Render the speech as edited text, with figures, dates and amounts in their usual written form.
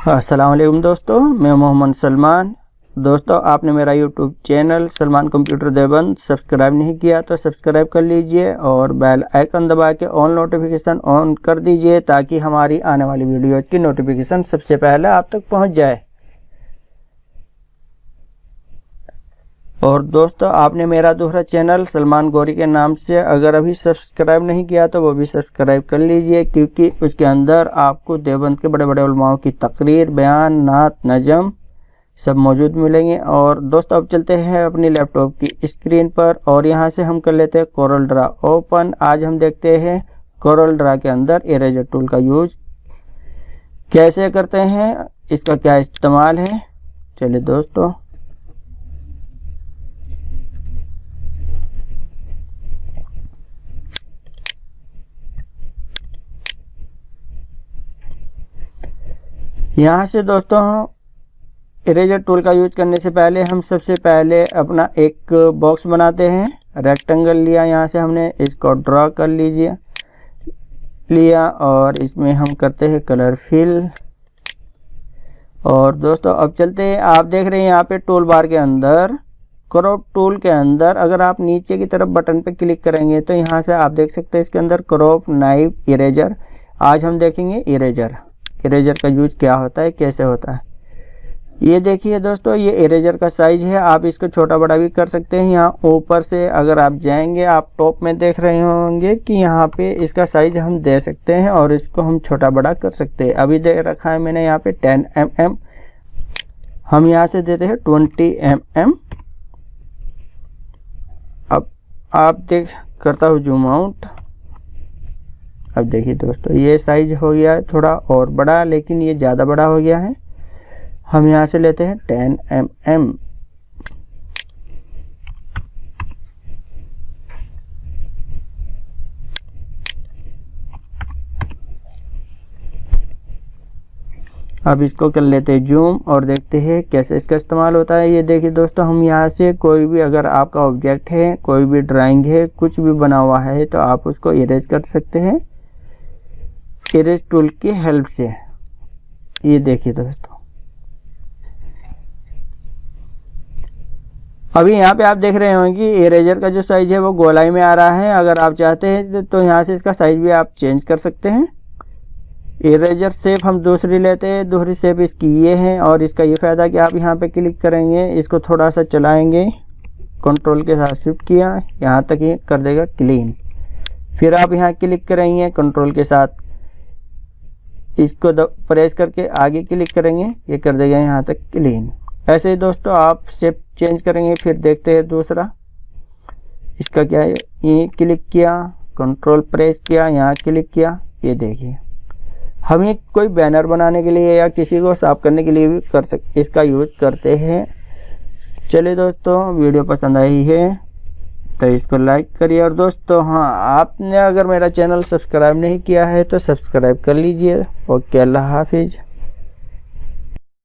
अस्सलाम वालेकुम दोस्तों, मैं मोहम्मद सलमान। दोस्तों, आपने मेरा YouTube channel Salman computer Deoband subscribe नहीं किया तो सब्सक्राइब कर लीजिए और बेल आइकन दबा के ऑल नोटिफिकेशन ऑन कर दीजिए ताकि हमारी आने वाली वीडियो की नोटिफिकेशन सबसे पहले आप तक पहुंच जाए। और दोस्तों, आपने मेरा दूसरा चैनल सलमान गौरी के नाम से अगर अभी सब्सक्राइब नहीं किया तो वो भी सब्सक्राइब कर लीजिए, क्योंकि उसके अंदर आपको देवबंद के बड़े बड़े उलमाओं की तकरीर, बयान, नात, नज़म सब मौजूद मिलेंगे। और दोस्तों, अब चलते हैं अपनी लैपटॉप की स्क्रीन पर और यहाँ से हम कर लेते हैं कोरल ड्रा ओपन। आज हम देखते हैं कोरल ड्रा के अंदर इरेजर टूल का यूज कैसे करते हैं, इसका क्या इस्तेमाल है। चलिए दोस्तों, यहाँ से दोस्तों इरेजर टूल का यूज करने से पहले हम सबसे पहले अपना एक बॉक्स बनाते हैं। रेक्टेंगल लिया, यहाँ से हमने इसको ड्रा कर लिया और इसमें हम करते हैं कलर फिल। और दोस्तों, अब चलते हैं, आप देख रहे हैं यहाँ पे टूल बार के अंदर क्रॉप टूल के अंदर अगर आप नीचे की तरफ बटन पे क्लिक करेंगे तो यहाँ से आप देख सकते हैं इसके अंदर क्रॉप, नाइफ, इरेजर। आज हम देखेंगे इरेजर का यूज क्या होता है, कैसे होता है। ये देखिए दोस्तों, ये इरेजर का साइज है, आप इसको छोटा बड़ा भी कर सकते हैं। यहाँ ऊपर से अगर आप जाएंगे, आप टॉप में देख रहे होंगे कि यहाँ पे इसका साइज हम दे सकते हैं और इसको हम छोटा बड़ा कर सकते हैं। अभी दे रखा है मैंने यहाँ पे 10 mm, हम यहाँ से देते हैं 20 mm। अब आप देख, करता हूँ जूम आउट। अब देखिए दोस्तों, ये साइज हो गया है थोड़ा और बड़ा, लेकिन ये ज़्यादा बड़ा हो गया है। हम यहाँ से लेते हैं 10 mm। अब इसको कर लेते हैं जूम और देखते हैं कैसे इसका इस्तेमाल होता है। ये देखिए दोस्तों, हम यहाँ से कोई भी, अगर आपका ऑब्जेक्ट है, कोई भी ड्राइंग है, कुछ भी बना हुआ है तो आप उसको इरेज कर सकते हैं इरेज टूल की हेल्प से। ये देखिए दोस्तों, अभी यहाँ पे आप देख रहे होंगे इरेजर का जो साइज है वो गोलाई में आ रहा है। अगर आप चाहते हैं तो यहाँ से इसका साइज भी आप चेंज कर सकते हैं। इरेजर शेप हम दूसरी लेते हैं, दूसरी शेप इसकी ये है और इसका ये फ़ायदा कि आप यहाँ पे क्लिक करेंगे, इसको थोड़ा सा चलाएंगे, कंट्रोल के साथ शिफ्ट किया, यहाँ तक ये कर देगा क्लीन। फिर आप यहाँ क्लिक करेंगे, कंट्रोल के साथ इसको प्रेस करके आगे क्लिक करेंगे, ये कर देगा यहाँ तक क्लीन। ऐसे ही दोस्तों आप शेप चेंज करेंगे। फिर देखते हैं दूसरा, इसका क्या है, ये क्लिक किया, कंट्रोल प्रेस किया, यहाँ क्लिक किया। ये देखिए, हम ये कोई बैनर बनाने के लिए या किसी को साफ करने के लिए भी इसका यूज़ करते हैं। चलिए दोस्तों, वीडियो पसंद आई है तो इसको लाइक करिए। और दोस्तों, हाँ, आपने अगर मेरा चैनल सब्सक्राइब नहीं किया है तो सब्सक्राइब कर लीजिए। ओके, अल्लाह हाफिज़।